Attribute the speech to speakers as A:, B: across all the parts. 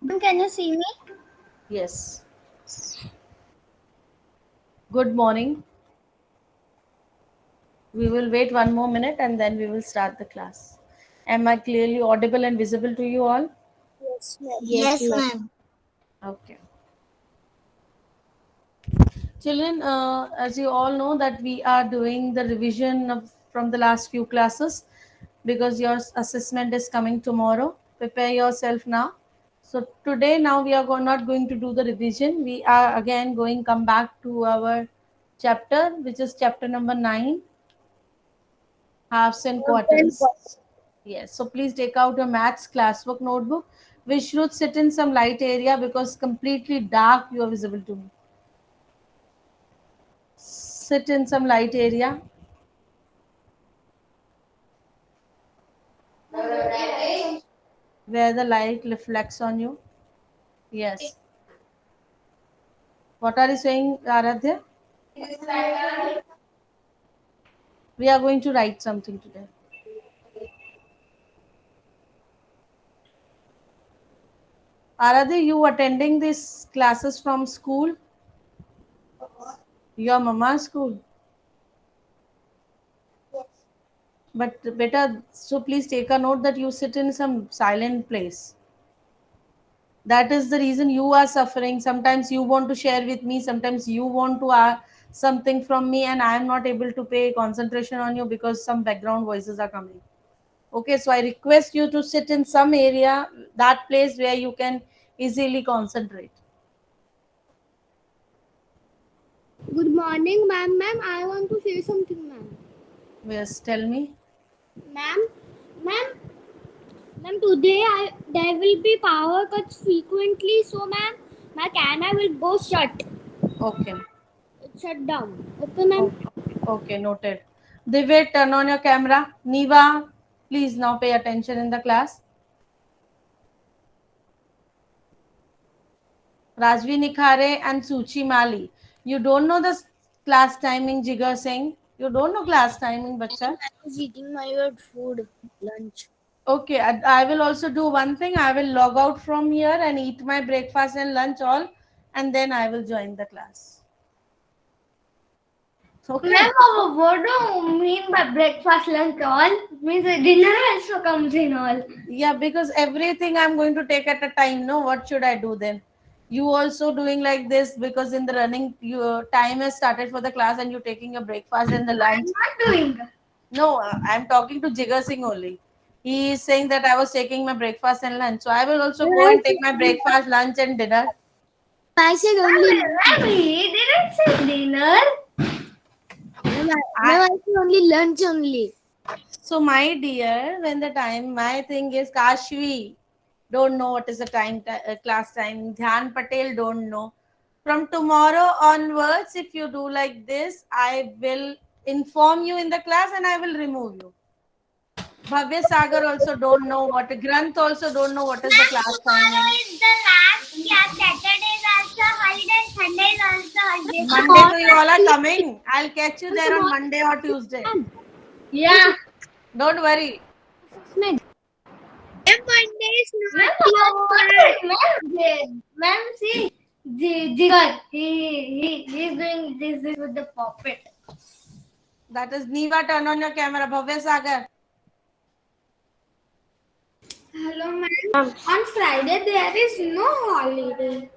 A: Can you see me?
B: Yes. Good morning. We will wait one more minute and then we will start the class. Am I clearly audible and visible to you all?
A: Yes, ma'am.
C: Yes, ma'am.
B: Okay. Children, as you all know that we are doing the revision from the last few classes because your assessment is coming tomorrow. Prepare yourself now. So today now we are not going to do the revision. We are again going come back to our chapter, which is chapter number 9, halves and quarters. Yes. So please take out your maths classwork notebook. We should sit in some light area because completely dark you are visible to me. Sit in some light area where the light reflects on you. Yes. What are you saying, Aradhya? We are going to write something today. Aradhya, you attending these classes from school? Your mama's school? But better, so please take a note that you sit in some silent place. That is the reason you are suffering. Sometimes you want to share with me, sometimes you want to something from me, and I am not able to pay concentration on you because some background voices are coming. Okay, so I request you to sit in some area, that place where you can easily concentrate.
A: Good morning, ma'am. Ma'am, I want to say something, ma'am.
B: Yes, tell me.
A: Ma'am, ma'am, ma'am. Today there will be power cuts frequently, so ma'am, my camera will go
B: Okay.
A: shut down. Okay, ma'am.
B: Okay. Okay, noted. Divya, turn on your camera. Niva, please now pay attention in the class. Rajvi Nikhare and Suchi Mali. You don't know the class timing, Jigar Singh? You don't know class timing, bacha?
A: I was eating my food, lunch.
B: Okay, I will also do one thing. I will log out from here and eat my breakfast and lunch all, and then I will join the class. Okay.
A: Ma'am, what do you mean by breakfast, lunch, all? Means dinner also comes in all.
B: Yeah, because everything I'm going to take at a time. No, what should I do then? You also doing like this because in the running, your time has started for the class and you're taking a breakfast and the lunch.
A: I'm not doing.
B: No, I'm talking to Jigar Singh only. He is saying that I was taking my breakfast and lunch. So I will also go and take my breakfast, lunch, and dinner.
A: I said only. Ma'am, he didn't say dinner. Ma'am,
B: I,
A: I said only lunch only.
B: so, my dear, when the time, my thing is Kashvi, don't know what is the class time. Dhyan Patel don't know. From tomorrow onwards, if you do like this, I will inform you in the class and I will remove you. Bhavya Sagar also don't know what. Granth also don't know what is the class
A: Tomorrow
B: timing.
A: is the last class. Saturday is also holiday. Sunday is also holiday.
B: Monday to you all are coming. I'll catch you there on Monday or Tuesday.
A: Yeah.
B: Don't worry.
A: Ma'am, Monday is not your. Ma'am, see, Jigar, he's doing this with the puppet.
B: That is Niva. Turn on your camera. Bhavya Sagar.
A: Hello, ma'am. On Friday there is no holiday.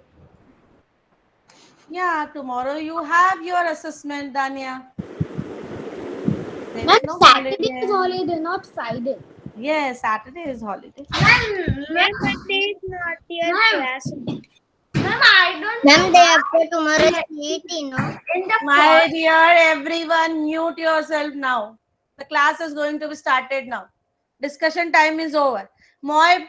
B: Yeah, tomorrow you have your assessment, Dania. There
A: Ma'am,
B: is no
A: Saturday is
B: holiday.
A: holiday, not Friday.
B: Yes, Saturday is holiday.
A: Ma'am, Monday is not your class. Ma'am, I don't know.
C: Ma'am, day after tomorrow is CET, no?
A: In the
B: My dear, everyone, mute yourself now. The class is going to be started now. Discussion time is over. My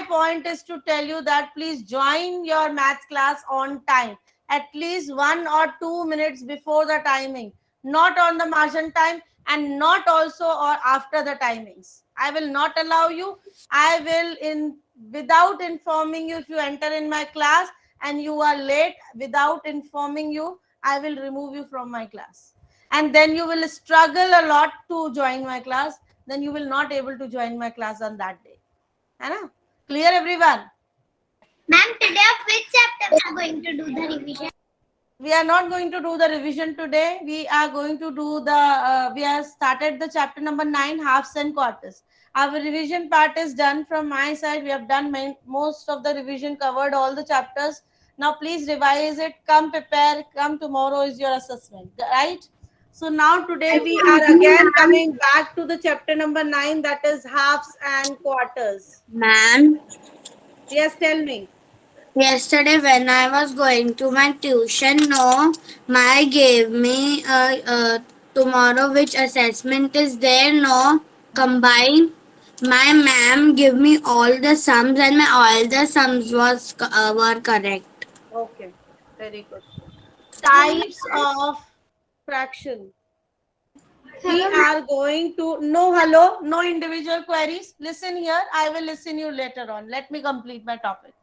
B: point is to tell you that please join your maths class on time, at least 1 or 2 minutes before the timing, not on the margin time and not also or after the timings. I will not allow you. I will in without informing you if you enter in my class and you are late without informing you, I will remove you from my class. And then you will struggle a lot to join my class. Then you will not able to join my class on that day. है ना? Clear everyone?
C: Ma'am, today of which chapter we are going to do the revision?
B: We are not going to do the revision today. We are going to do we have started the chapter number 9, halves and quarters. Our revision part is done from my side. We have done most of the revision, covered all the chapters. Now please revise it. Come prepare. Come, tomorrow is your assessment, right? So now today we are again coming back to the chapter number 9, that is halves and quarters.
C: Ma'am,
B: Yes, tell me.
C: yesterday when I was going to my tuition, no, my gave me tomorrow which assessment is there, no, combine. My ma'am give me all the sums and my all the sums were correct.
B: Okay, very good. Types of fraction. We are going to, no hello, no individual queries. Listen here, I will listen you later on. Let me complete my topic.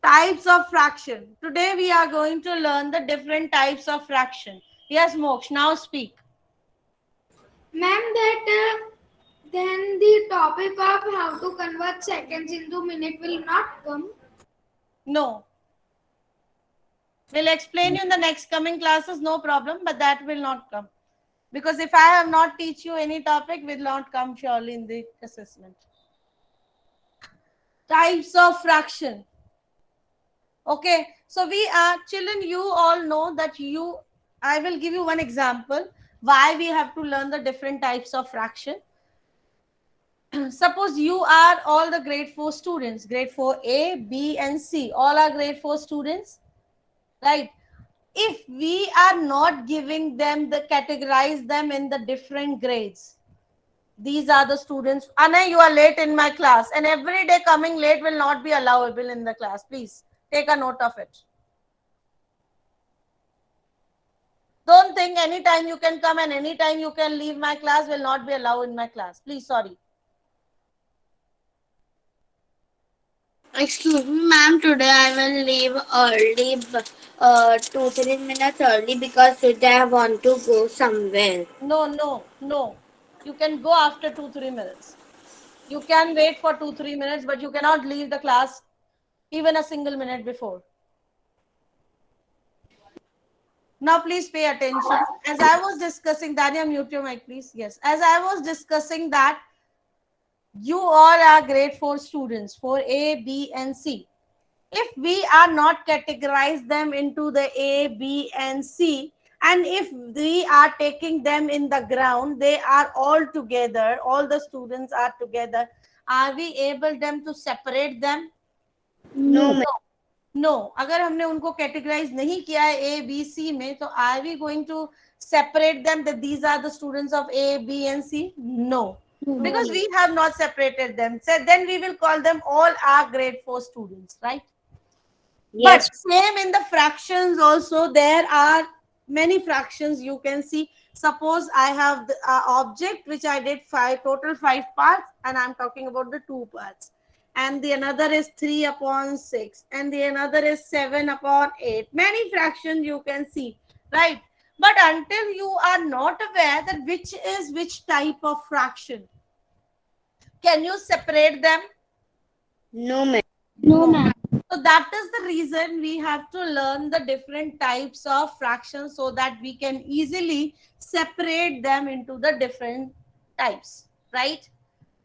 B: Types of fraction. Today we are going to learn the different types of fraction. Yes, Moksh, now speak.
D: Ma'am, that then the topic of how to convert seconds into minute will not come.
B: No. We'll explain you in the next coming classes, no problem, but that will not come. Because if I have not teach you any topic, will not come surely in the assessment. Types of fraction. Okay, so we are children, you all know that I will give you one example why we have to learn the different types of fraction. Suppose you are all the grade 4 students, grade 4A, B and C, all are grade 4 students, right? If we are not giving them categorize them in the different grades, these are the students. Anna, you are late in my class, and every day coming late will not be allowable in the class. Please take a note of it. Don't think anytime you can come and anytime you can leave my class will not be allowed in my class. Please, sorry.
C: Excuse me, ma'am. Today I will leave early, 2-3 minutes early because today I want to go somewhere.
B: No. You can go after 2-3 minutes. You can wait for 2-3 minutes, but you cannot leave the class even a single minute before. Now, please pay attention. As I was discussing, Dania, mute your mic, please. Yes. As I was discussing that you all are grade 4 students, for A, B, and C. If we are not categorize them into the A, B, and C, and if we are taking them in the ground, they are all together, all the students are together, are we able them to separate them?
C: No, ma'am.
B: No अगर हमने उनको categorise नहीं किया है A B C में तो are we going to separate them that these are the students of A, B and C? No, because we have not separated them. So then we will call them all are grade 4 students, right?
C: Yes.
B: But same in the fractions also, there are many fractions you can see. Suppose I have the object which I did total 5 parts, and I'm talking about the 2 parts, and the another is 3 upon 6, and the another is 7 upon 8. Many fractions you can see, right? But until you are not aware that which is which type of fraction, can you separate them?
C: No, ma'am.
A: No, ma'am.
B: So that is the reason we have to learn the different types of fractions so that we can easily separate them into the different types, right?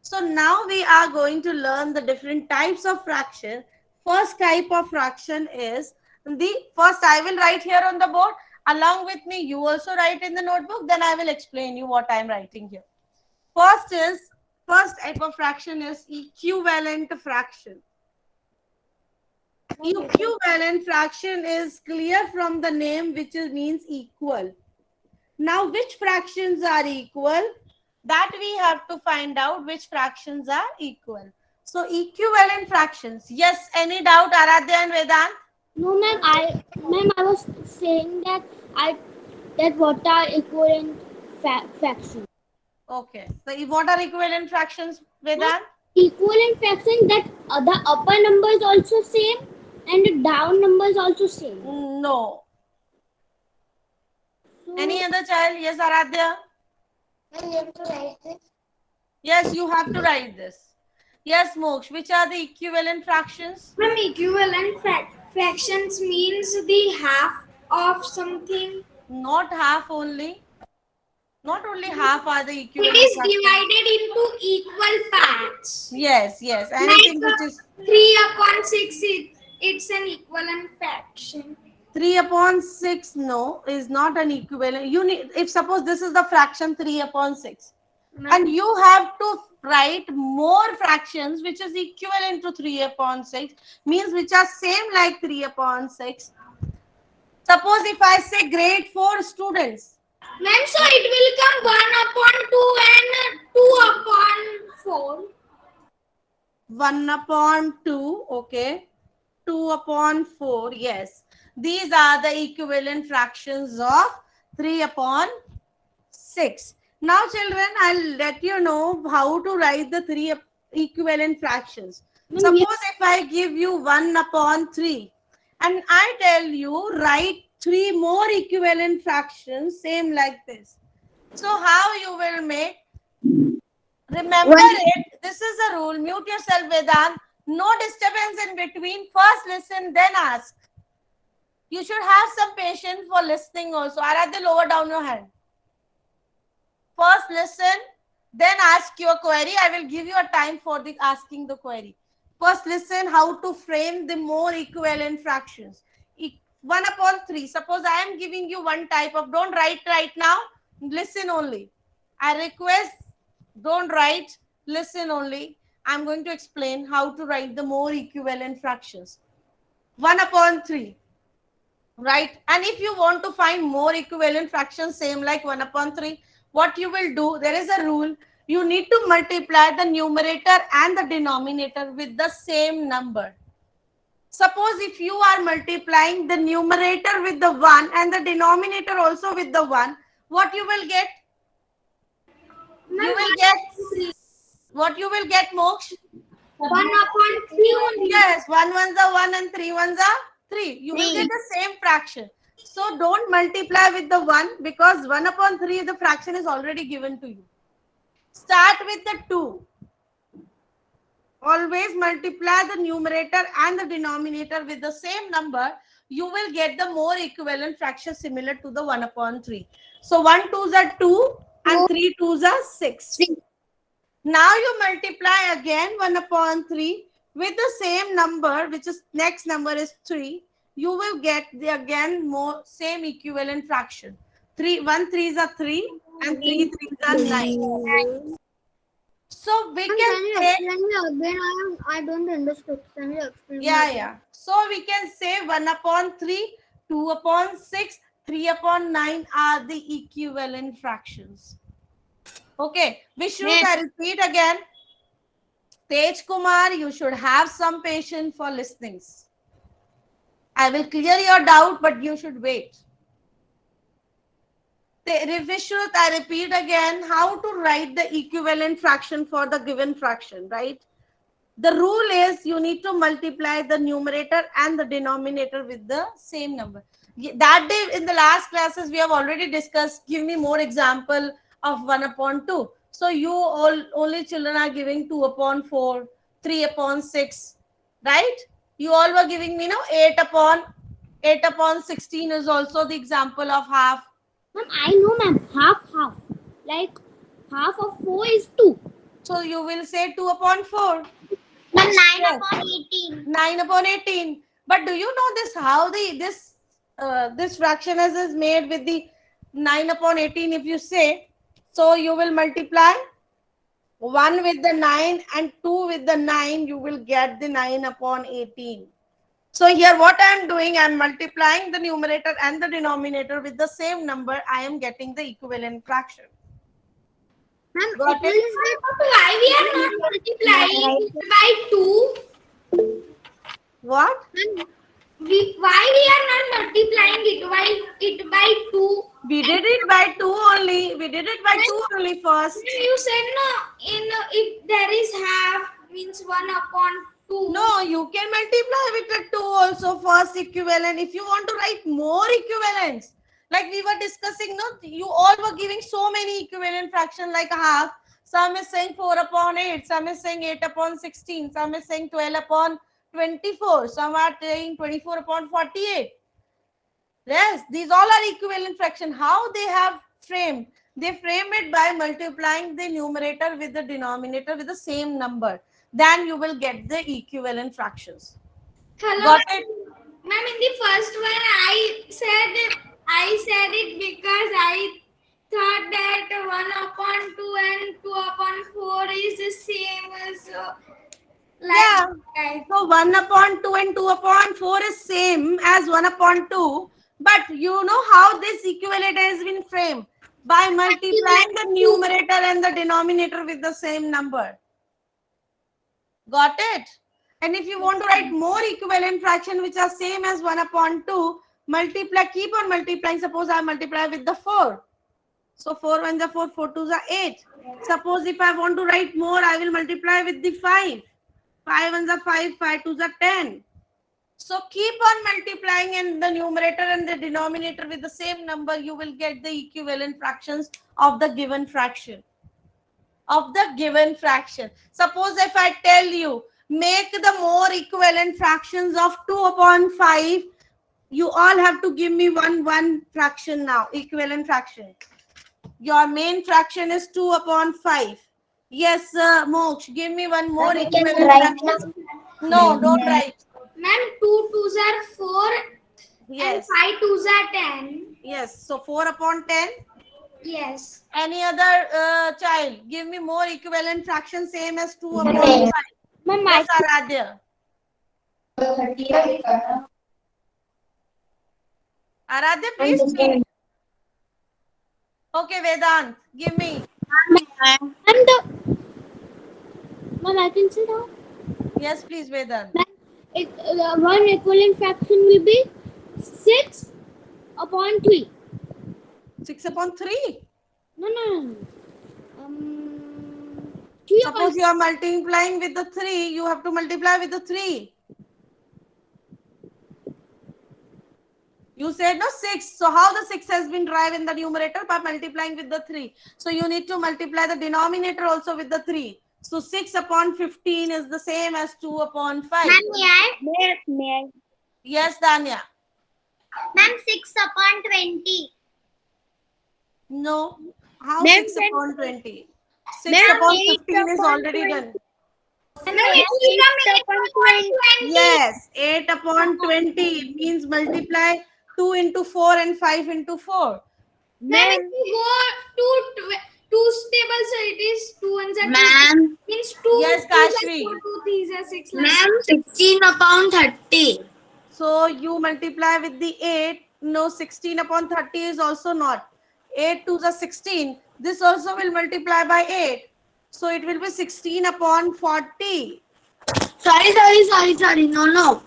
B: So now we are going to learn the different types of fraction. First type of fraction is first I will write here on the board. Along with me, you also write in the notebook. Then I will explain you what I am writing here. First type of fraction is equivalent fraction. Equivalent fraction is clear from the name, which means equal. Now, which fractions are equal? That we have to find out which fractions are equal. So, equivalent fractions. Yes, any doubt, Aradhya and Vedant?
A: No, ma'am. I was saying that what are equivalent fractions?
B: Okay. So, what are equivalent fractions, Vedant?
A: Equivalent fraction that the upper number is also same and the down number is also same.
B: No.
A: So,
B: Any other child? Yes, Aradhya? Yes, you have to write this. Yes, Moksh. Which are the equivalent fractions?
D: Ma'am, equivalent fractions means the half of something.
B: Not half only. Not only half are the
D: It
B: equivalent
D: is
B: fractions.
D: divided into equal parts.
B: Yes, yes.
D: Like
B: Anything which is
D: 3 upon 6, it's an equivalent fraction.
B: 3 upon 6, no, is not an equivalent. You need, if suppose this is the fraction 3 upon 6, and you have to write more fractions which is equivalent to 3 upon 6, means which are same like 3 upon 6. Suppose if I say grade 4 students,
D: Ma'am, so it will come 1 upon 2 and 2 upon 4.
B: 1 upon 2, okay, 2 upon 4, yes. These are the equivalent fractions of 3 upon 6. Now children, I'll let you know how to write the three equivalent fractions. Suppose if I give you 1 upon 3 and I tell you write 3 more equivalent fractions same like this. So how you will make? Remember it. This is a rule. Mute yourself, Vedant. No disturbance in between. First listen, then ask. You should have some patience for listening also. Aradhya, lower down your hand. First listen, then ask your query. I will give you a time for the asking the query. First listen how to frame the more equivalent fractions. 1 upon 3. Suppose I am giving you one type of, don't write right now. Listen only. I request, don't write, listen only. I'm going to explain how to write the more equivalent fractions. 1 upon 3. Right? And if you want to find more equivalent fractions, same like 1 upon 3, what you will do, there is a rule. You need to multiply the numerator and the denominator with the same number. Suppose if you are multiplying the numerator with the 1 and the denominator also with the 1, what you will get? You will get, what you will get, Moksh?
D: 1 upon 3 only.
B: Yes, 1 ones are 1 and 3 ones are 3. You will get the same fraction. So don't multiply with the 1 because 1 upon 3 the fraction is already given to you. Start with the 2. Always multiply the numerator and the denominator with the same number. You will get the more equivalent fraction similar to the 1 upon 3. So 1 2s are 2 and 3 2s are 6. Now you multiply again 1 upon 3 with the same number, which is next number is 3. You will get the again more same equivalent fraction. 1 3s are 3 and 3 3s are 9. So we can say,
A: I don't understand. Can you explain?
B: yeah. So we can say 1 upon 3, 2 upon 6, 3 upon 9 are the equivalent fractions. Okay, Vishnu, I repeat again. Tej Kumar, you should have some patience for listening. I will clear your doubt, but you should wait. Vishnu, I repeat again, how to write the equivalent fraction for the given fraction, right? The rule is you need to multiply the numerator and the denominator with the same number. That day in the last classes, we have already discussed, give me more example of 1 upon 2. So you all only children are giving 2 upon 4, 3 upon 6, right? You all were giving me 8 upon 16 is also the example of half.
A: Ma'am, I know, ma'am. Half. Like half of 4 is 2.
B: So you will say 2 upon 4.
A: Ma'am, 9
B: Yes.
A: upon 18.
B: 9 upon 18. But do you know this how this fraction is made with the 9 upon 18? If you say, so you will multiply 1 with the 9 and 2 with the 9, you will get the 9 upon 18. So here what I am doing, I am multiplying the numerator and the denominator with the same number. I am getting the equivalent fraction.
A: Ma'am,
B: Got it?
D: Why we are not multiplying by 2?
B: What?
D: Why we are not multiplying it by 2?
B: We did it by 2 only. We did it by 2 only first.
D: You said no. If there is half means 1 upon 2.
B: No, you can multiply with the 2 also first equivalent. If you want to write more equivalents, like we were discussing, no, you all were giving so many equivalent fractions like half. Some is saying 4 upon 8. Some is saying 8 upon 16. Some is saying 12 upon 24. Some are saying 24 upon 48. Yes, these all are equivalent fraction. How they have framed? They frame it by multiplying the numerator with the denominator with the same number. Then you will get the equivalent fractions.
D: Hello,
B: Got it?
D: ma'am. In the first one, I said it because I thought that 1 upon 2 and 2 upon 4 is the same as
B: Yeah.
D: right.
B: So 1 upon 2 and 2 upon 4 is same as 1 upon 2. But you know how this equivalent has been framed? By multiplying the numerator and the denominator with the same number. Got it? And if you want to write more equivalent fraction which are same as 1 upon 2, multiply, keep on multiplying. Suppose I multiply with the 4. So 4 1s are 4, 4 2s are 8. Suppose if I want to write more, I will multiply with the 5. 5 1s are 5, 5 2s are 10. So keep on multiplying in the numerator and the denominator with the same number, you will get the equivalent fractions of the given fraction. Suppose if I tell you, make the more equivalent fractions of 2 upon 5, you all have to give me one fraction now, equivalent fraction. Your main fraction is 2 upon 5. Yes, Moksh, give me one more equivalent fraction. No, don't write.
D: Ma'am, 2 2s are 4
B: Yes.
D: and 5 2s are 10.
B: Yes. So 4 upon 10.
D: Yes.
B: Any other child? Give me more equivalent fraction same as 2 upon 5.
A: Ma'am,
B: Yes, Aradhya. Aradhya, please speak. Okay, Vedant, give me.
A: Ma'am, I can sit down.
B: Yes, please, Vedant.
A: One equivalent fraction will be 6 upon 3.
B: 6 upon 3.
A: No. 3 upon
B: Suppose you are multiplying with the 3, you have to multiply with the 3. You said no 6. So how the 6 has been derived in the numerator? By multiplying with the 3. So you need to multiply the denominator also with the 3. So 6 upon 15 is the same as 2 upon 5.
C: Ma'am, may I?
B: Yes, Danya.
C: Ma'am, 6 upon 20.
B: No. How
C: Ma'am,
B: 6 upon 20? 6
C: Ma'am,
B: upon
C: 8
B: 15 is
C: upon
B: already
C: 20.
B: done.
C: Ma'am, 8 upon 20.
B: Yes, 8 upon 20. It means multiply 2 into 4 and 5 into 4.
D: Ma'am, if you go to 2 stable, so it is 2 and 2.
C: Ma'am,
D: Means 2.
B: Yes, Kashvi.
D: 2 3s are 6.
C: ma'am, 16 upon 30.
B: So you multiply with the 8. No, 16 upon 30 is also not. 8 2s are 16. This also will multiply by 8. So it will be 16 upon 40.
C: Sorry. No.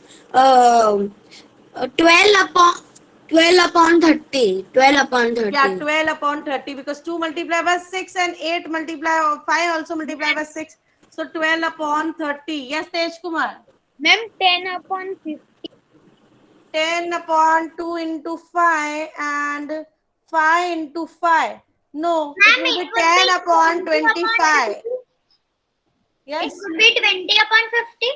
C: 12 upon 30. 12 upon 30.
B: Yeah, 12 upon 30 because 2 multiply by 6 and 8 multiply, 5 also multiply by 6. So 12 upon 30. Yes, Tej Kumar.
C: Ma'am, 10 upon 50.
B: 10 upon 2 into 5 and 5 into 5. No, it will be 10 upon 25. Yes,
C: It could be 20 upon 50.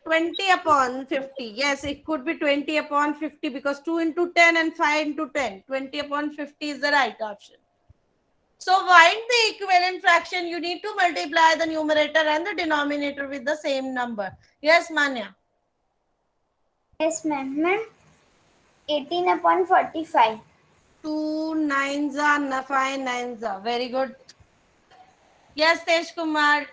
B: 20 upon 50. Yes, it could be 20 upon 50 because 2 into 10 and 5 into 10. 20 upon 50 is the right option. So find the equivalent fraction. You need to multiply the numerator and the denominator with the same number. Yes, Manya.
C: Yes, ma'am. Ma'am, 18 upon 45.
B: 2 9s are 5 9s are. Very good. Yes, Tej Kumar.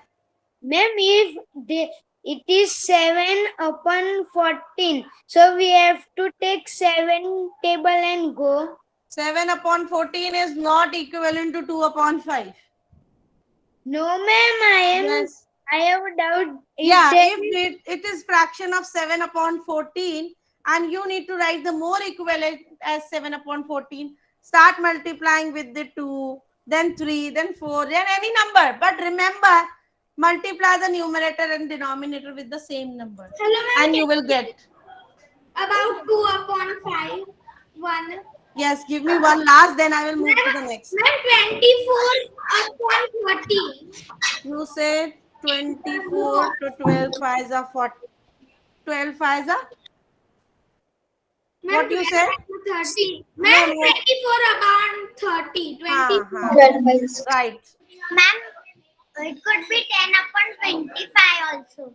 C: Ma'am, if it is 7 upon 14, so we have to take 7 table and go.
B: 7 upon 14 is not equivalent to 2 upon 5.
C: No, ma'am,
B: Yes.
C: I have a doubt.
B: Yeah,
C: there
B: if it is fraction of 7 upon 14 and you need to write the more equivalent as 7 upon 14, start multiplying with the 2, then 3, then 4, then any number. But remember, multiply the numerator and denominator with the same number.
D: Hello, ma'am.
B: And you will get.
D: About 2 upon 5. 1.
B: Yes, give me one last, then I will move to the next.
D: Ma'am, 24 upon 30.
B: You said 24 to 12 5s are 40. 12 5s are?
D: Ma'am,
B: What you said?
D: 30.
B: No,
D: Ma'am,
B: no.
D: 24 upon 30.
B: Ha,
D: 24.
B: ha. Right.
A: Ma'am, it could be 10 upon 25 also.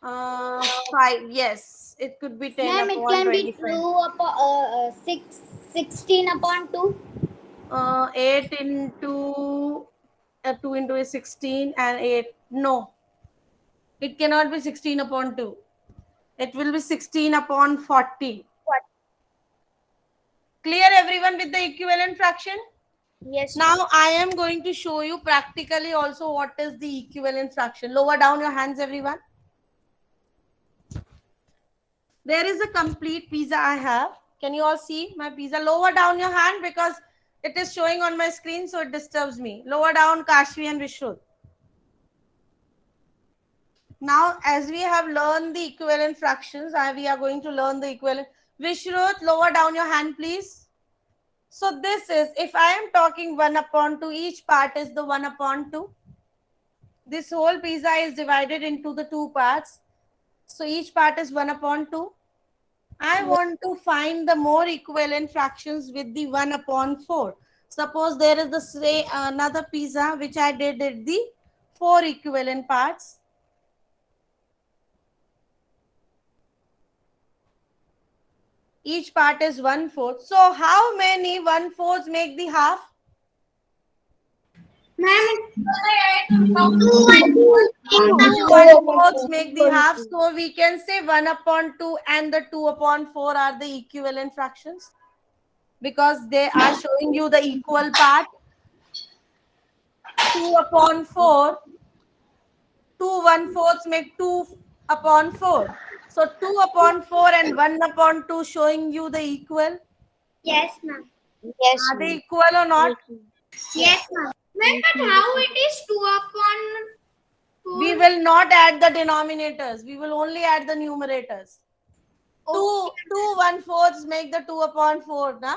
B: 5. Yes, it could be 10
A: Ma'am, it
B: upon
A: can be
B: 25.
A: 2 upon 16 upon 2.
B: 8 into 2 into is 16 and 8. No, it cannot be 16 upon 2. It will be 16 upon 40. Clear everyone with the equivalent fraction?
A: Yes.
B: Now I am going to show you practically also what is the equivalent fraction. Lower down your hands, everyone. There is a complete pizza I have. Can you all see my pizza? Lower down your hand because it is showing on my screen, so it disturbs me. Lower down, Kashvi and Vishrut. Now, as we have learned the equivalent fractions, we are going to learn the equivalent. Vishrut, lower down your hand, please. So this is, if I am talking 1 upon 2, each part is the 1 upon 2. This whole pizza is divided into the 2 parts. So each part is 1 upon 2. I want to find the more equivalent fractions with the 1 upon 4. Suppose there is the say another pizza which I did the 4 equivalent parts. Each part is 1/4. So how many 1/4 make the half?
D: Ma'am,
A: 2
B: Two 1/4 make the half. So we can say 1 upon 2 and the 2 upon 4 are the equivalent fractions because they are showing you the equal part. 2 upon 4, 2 1/4 make 2 upon 4. So 2 upon 4 and 1 upon 2 showing you the equal.
A: Yes, ma'am.
C: Yes,
B: Are they equal or not?
A: Yes, ma'am.
D: ma'am, but how it is 2 upon 4?
B: We will not add the denominators. We will only add the numerators. 2 1/4 make the 2 upon 4, na?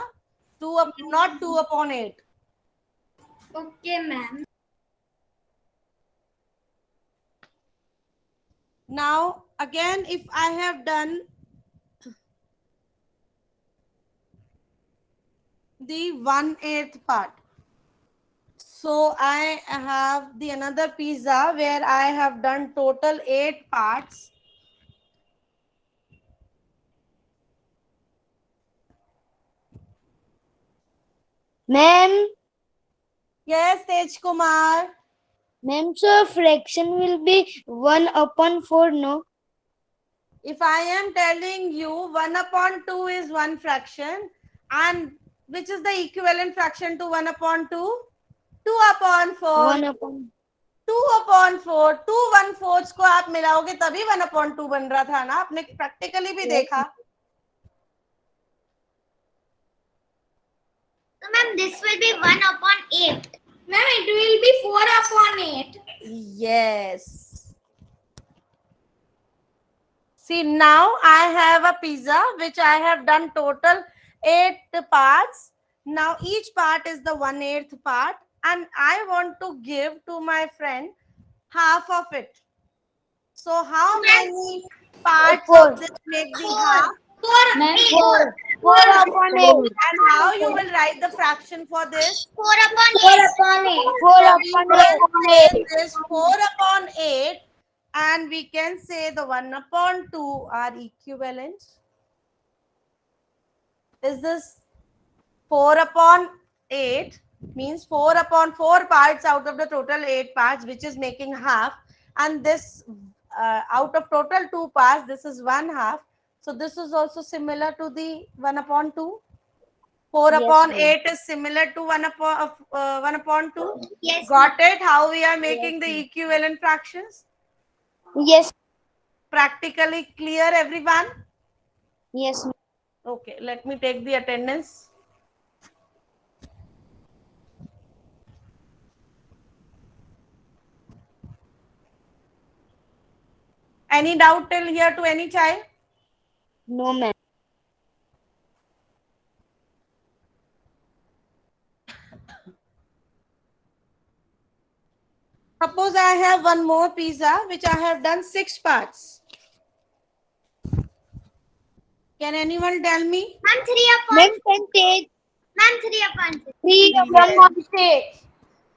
B: 2 up, not 2 upon 8.
D: Okay, ma'am.
B: Now, again, if I have done the 1/8 part, so I have the another pizza where I have done total 8 parts.
C: Ma'am,
B: Yes, Tej Kumar.
C: ma'am, so fraction will be 1 upon 4, no?
B: If I am telling you 1 upon 2 is one fraction, and which is the equivalent fraction to 1 upon 2? 2 upon 4.
C: 1 upon
B: 2 upon 4. 2 1/4 को आप मिलाओगे तभी 1 upon 2 बन रहा था ना, आपने practically भी देखा.
A: So, ma'am, this will be 1 upon 8.
D: Ma'am, it will be 4 upon 8.
B: Yes. See, now I have a pizza which I have done total 8 parts. Now each part is the 1/8 part, and I want to give to my friend half of it. So how many parts of this make the half?
D: 4
A: Ma'am,
D: 4.
C: 4 upon 8.
B: And how you will write the fraction for this?
A: 4 upon 8.
C: 4 upon 8.
B: This 4 upon 8, and we can say the 1 upon 2 are equivalent. Is this 4 upon 8 means 4 upon 4 parts out of the total 8 parts, which is making half, and this out of total 2 parts, this is 1/2. So this is also similar to the 1 upon 2. 4
C: Yes,
B: upon
C: ma'am.
B: 8 is similar to 1 upon 2.
A: Yes,
B: Got it? How we are making the equivalent fractions?
C: Yes,
B: Practically clear, everyone?
C: yes, ma'am.
B: Okay, let me take the attendance. Any doubt till here to any child?
C: No, ma'am.
B: I have one more pizza which I have done 6 parts. Can anyone tell me?
D: Ma'am, 3 upon
A: Ma'am, can take
D: Ma'am, 3 upon 6.
A: 3 upon 6.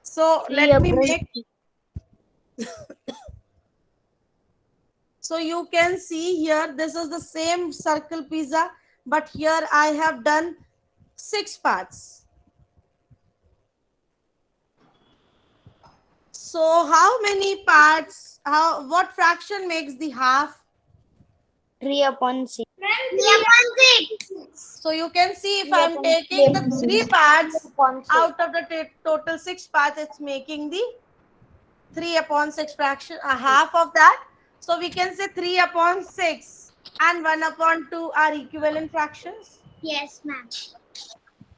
B: So
A: 3
B: let me
A: upon
B: make. So you can see here, this is the same circle pizza, but here I have done 6 parts. So how many parts, what fraction makes the half?
A: 3 upon 6.
D: Ma'am, 3 upon 6.
B: So you can see if
A: Three
B: I'm
A: upon
B: taking the
A: six.
B: 3 parts
A: upon 6.
B: out of the total 6 parts, it's making the 3 upon 6 fraction, a half of that. So we can say 3 upon 6 and 1 upon 2 are equivalent fractions.
D: Yes, ma'am.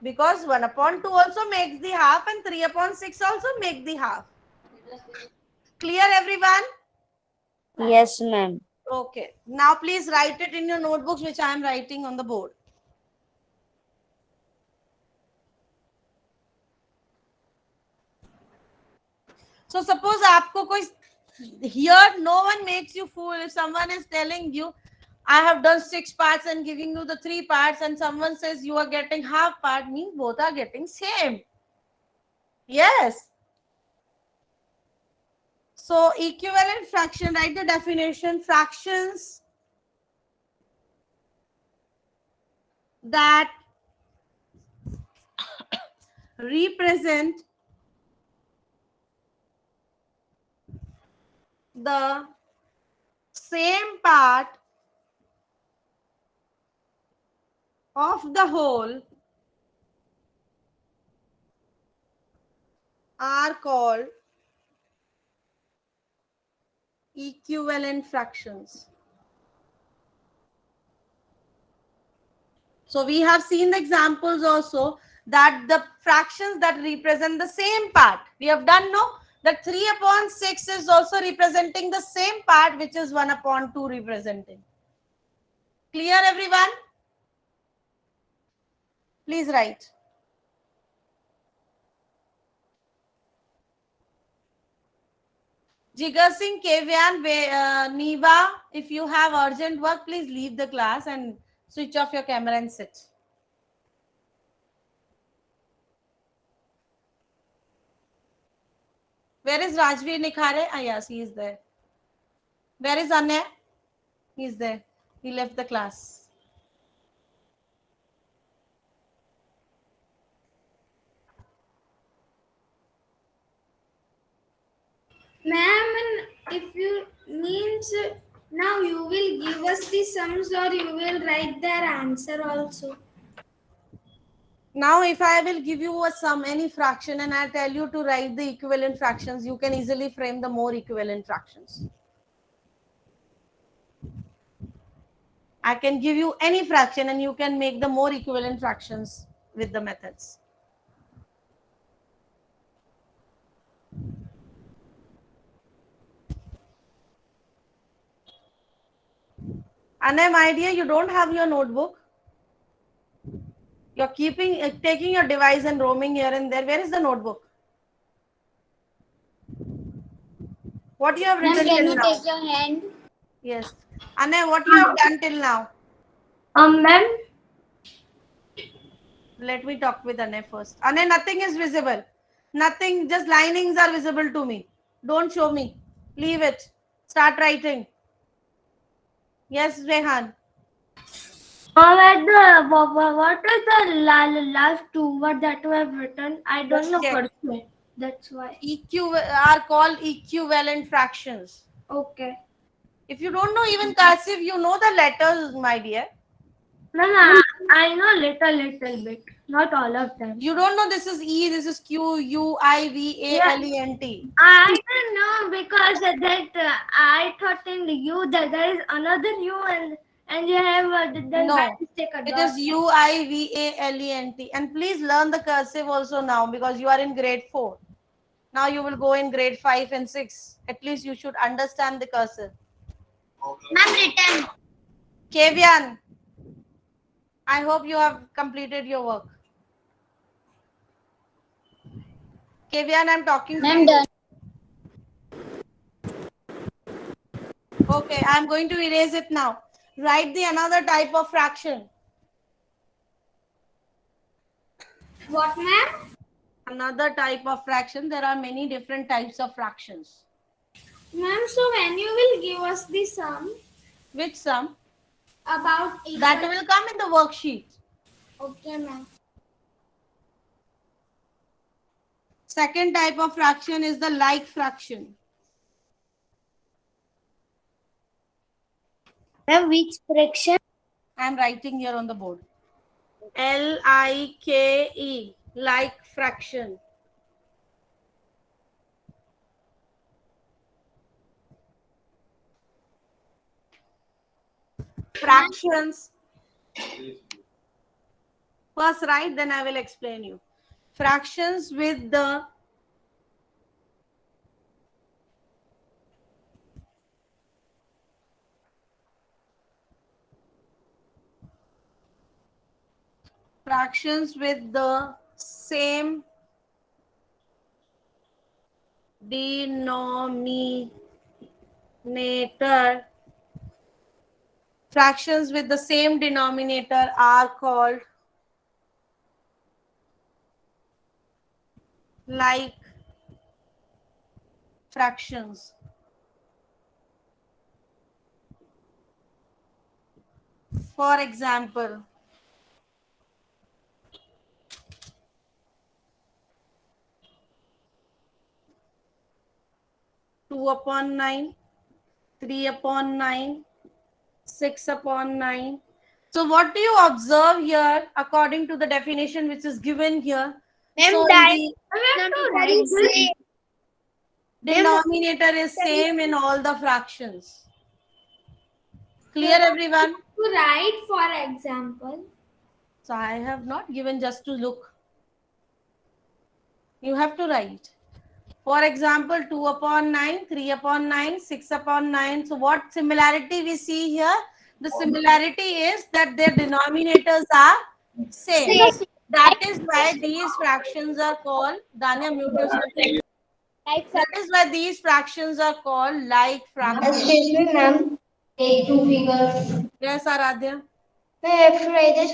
B: Because 1 upon 2 also makes the half and 3 upon 6 also make the half. Clear, everyone?
A: Yes, ma'am.
B: Okay. Now please write it in your notebooks, which I am writing on the board. So suppose आपको कोई, here no one makes you fool. If someone is telling you, I have done 6 parts and giving you the 3 parts, and someone says you are getting half part, means both are getting same. Yes. So equivalent fraction, write the definition. Fractions that represent the same part of the whole are called equivalent fractions. So we have seen the examples also that the fractions that represent the same part, we have done, no, that 3 upon 6 is also representing the same part which is 1 upon 2 representing. Clear, everyone? Please write. Jigar Singh, Kevian, Niva, if you have urgent work, please leave the class and switch off your camera and sit. Where is Rajveer Nikhare? Ah, yes, he is there. Where is Anya? He is there. He left the class.
D: Ma'am, if you means now you will give us the sums or you will write their answer also.
B: Now, if I will give you a sum, any fraction, and I tell you to write the equivalent fractions, you can easily frame the more equivalent fractions. I can give you any fraction and you can make the more equivalent fractions with the methods. Anna, my dear, you don't have your notebook. You're taking your device and roaming here and there. Where is the notebook? What you have
A: Ma'am,
B: written
A: can
B: till
A: you
B: now?
A: take your hand?
B: Yes. Anna, what you have done till now?
A: Ma'am.
B: Let me talk with Anna first. Anna, nothing is visible. Nothing, just linings are visible to me. Don't show me. Leave it. Start writing. Yes, Rehan.
A: At the what is the last 2 words that you have written? I don't know
B: Check.
A: first. That's why.
B: Are called equivalent fractions.
A: Okay.
B: If you don't know even cursive, you know the letters, my dear.
A: Ma'am, I know little bit, not all of them.
B: You don't know this is E, this is Q, U, I, V, A, L, E, N, T.
A: I don't know because that I thought in the U that there is another U and you have then
B: No,
A: by mistake a
B: it
A: dot.
B: is U, I, V, A, L, E, N, T. And please learn the cursive also now because you are in grade 4. Now you will go in grade 5 and 6. At least you should understand the cursive.
D: Ma'am, written.
B: Kevian, I hope you have completed your work. Kevian, I'm talking to you.
A: Done.
B: Okay, I'm going to erase it now. Write the another type of fraction.
D: What, ma'am?
B: Another type of fraction. There are many different types of fractions.
D: Ma'am, so when you will give us the sum
B: Which sum?
D: about
B: That will come in the worksheet.
D: Okay, ma'am.
B: Second type of fraction is the like fraction.
A: Ma'am, which fraction?
B: I'm writing here on the board. Like, like fraction. Fractions. First write, then I will explain you. Fractions with the same denominator. Fractions with the same denominator are called like fractions. For example, 2/9, 3/9, 6/9. So what do you observe here according to the definition which is given here? So the denominator is same in all the fractions. Clear, everyone?
D: To write, for example.
B: So I have not given just to look. You have to write. For example, 2/9, 3/9, 6/9. So what similarity we see here? The similarity is that their denominators are same. That is why these fractions are called, Danya, mute yourself. That is why these fractions are called like fractions.
E: Excuse me, ma'am. Take two figures.
B: Yes, Aradhya.
E: May I write this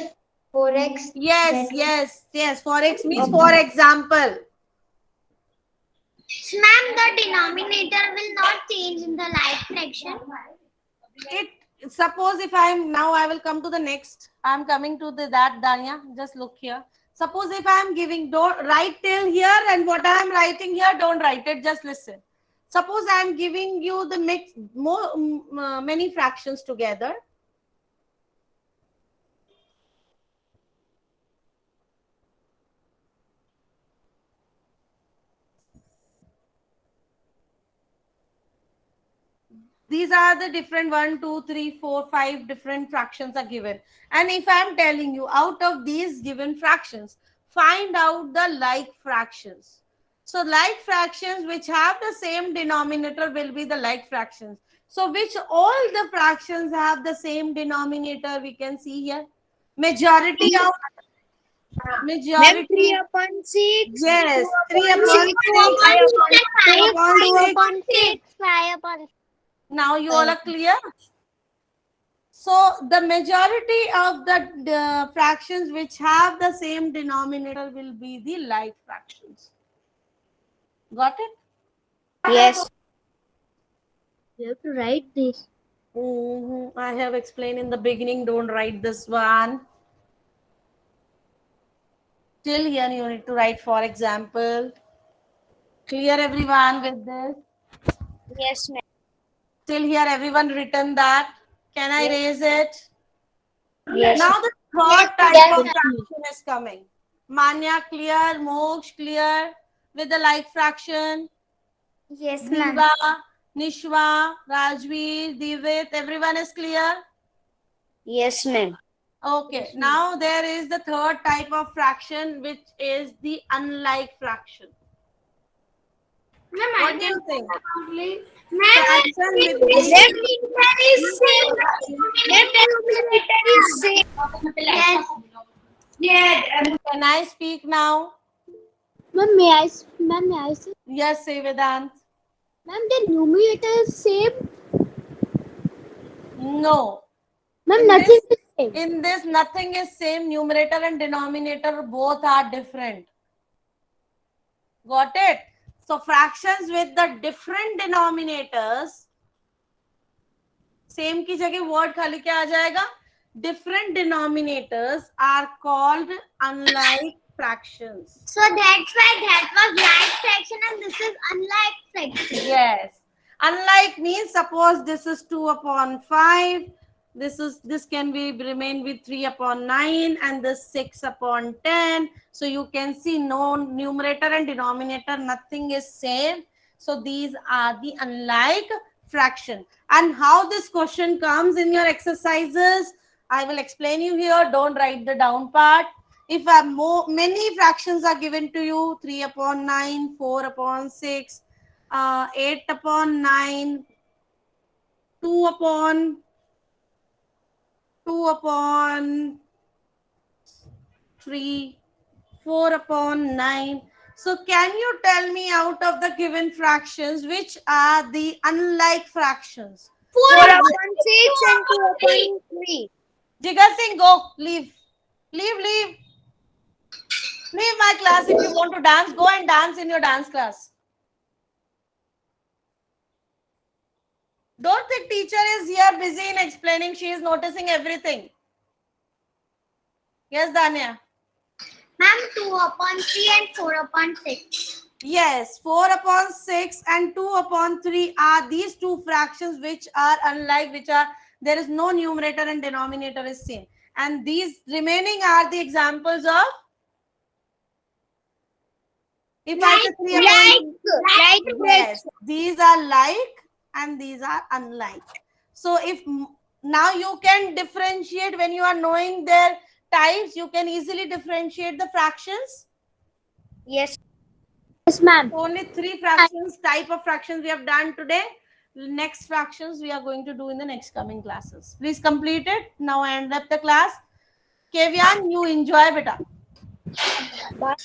E: 4x?
B: Yes, yes, yes. For x means for example.
A: Ma'am, the denominator will not change in the like fraction.
B: Suppose if I will come to the next. I'm coming to that, Danya. Just look here. Suppose if I'm giving, don't write till here, and what I'm writing here, don't write it. Just listen. Suppose I'm giving you the many fractions together. These are the different 1, 2, 3, 4, 5 different fractions are given. And if I'm telling you out of these given fractions, find out the like fractions. So like fractions which have the same denominator will be the like fractions. So which all the fractions have the same denominator, we can see here. Majority of majority.
A: 3/6.
B: Yes, 3/6.
A: 5/6. 5/6.
B: Now you all are clear? So the majority of the fractions which have the same denominator will be the like fractions. Got it?
A: Yes. You have to write this.
B: I have explained in the beginning, don't write this one. Till here you need to write, for example. Clear, everyone, with this?
A: Yes, ma'am.
B: Till here everyone written that? Can I raise it?
A: Yes.
B: Now the third type of fraction is coming. Manya, clear? Moksh, clear? With the like fraction?
A: Yes,
B: Diva, Nishwa, Rajveer, Divit, everyone is clear?
A: Yes, ma'am.
B: Okay, now there is the third type of fraction, which is the unlike fraction.
D: Ma'am,
B: What do you think?
D: Fraction
B: with Can I speak now?
A: Ma'am, may I say?
B: Yes, say Vedant.
A: Ma'am, the numerator is same.
B: No.
A: Ma'am,
B: In
A: nothing
B: this-
A: is same.
B: In this, nothing is same. Numerator and denominator both are different. Got it? So fractions with the different denominators, same की जगह word खाली क्या आ जाएगा? Different denominators are called unlike fractions.
D: So that's why that was like fraction and this is unlike fraction.
B: Yes. Unlike means suppose this is 2 upon 5. This can be remain with 3 upon 9 and this 6 upon 10. So you can see no numerator and denominator, nothing is same. So these are the unlike fraction. And how this question comes in your exercises, I will explain you here. Don't write the down part. If many fractions are given to you, 3 upon 9, 4 upon 6, 8 upon 9, 2 upon 3, 4 upon 9. So can you tell me out of the given fractions, which are the unlike fractions?
D: 4 upon 6 and 2 upon 3.
B: Jigar Singh, go. Leave. Leave my class. If you want to dance, go and dance in your dance class. Don't think teacher is here busy in explaining. She is noticing everything. Yes, Danya.
D: Ma'am, 2 upon 3 and 4 upon 6.
B: Yes, 4 upon 6 and 2 upon 3 are these two fractions which are unlike, which are there is no numerator and denominator is same. And these remaining are the examples of, if I say 3 upon, yes, these are like and these are unlike. So if now you can differentiate when you are knowing their types, you can easily differentiate the fractions.
D: Yes.
A: Yes, ma'am.
B: Only 3 fractions, type of fractions we have done today. Next fractions we are going to do in the next coming classes. Please complete it. Now I end up the class. Kevian, you enjoy beta.
A: Bye.